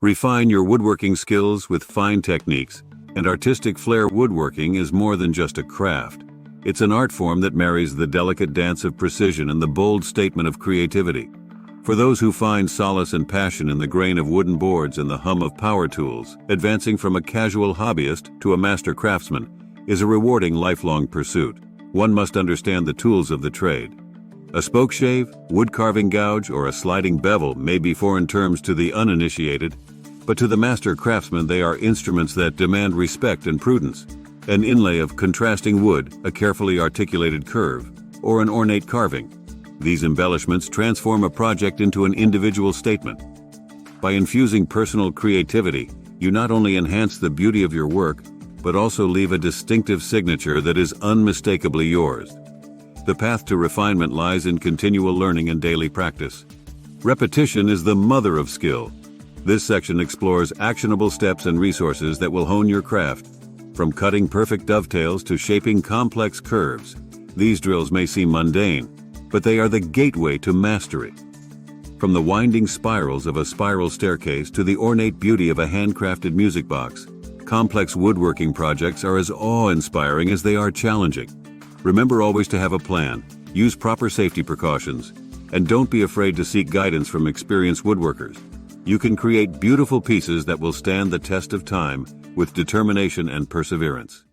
Refine your woodworking skills with fine techniques, and artistic Flair woodworking is more than just a craft. It's an art form that marries the delicate dance of precision and the bold statement of creativity. For those who find solace and passion in the grain of wooden boards and the hum of power tools, advancing from a casual hobbyist to a master craftsman is a rewarding lifelong pursuit. One must understand the tools of the trade. A spoke shave, wood carving gouge, or a sliding bevel may be foreign terms to the uninitiated, but to the master craftsman they are instruments that demand respect and prudence. An inlay of contrasting wood, a carefully articulated curve, or an ornate carving. These embellishments transform a project into an individual statement. By infusing personal creativity, you not only enhance the beauty of your work, but also leave a distinctive signature that is unmistakably yours. The path to refinement lies in continual learning and daily practice. Repetition is the mother of skill. This section explores actionable steps and resources that will hone your craft. From cutting perfect dovetails to shaping complex curves, these drills may seem mundane, but they are the gateway to mastery. From the winding spirals of a spiral staircase to the ornate beauty of a handcrafted music box, complex woodworking projects are as awe-inspiring as they are challenging. Remember always to have a plan, use proper safety precautions, and don't be afraid to seek guidance from experienced woodworkers. You can create beautiful pieces that will stand the test of time with determination and perseverance.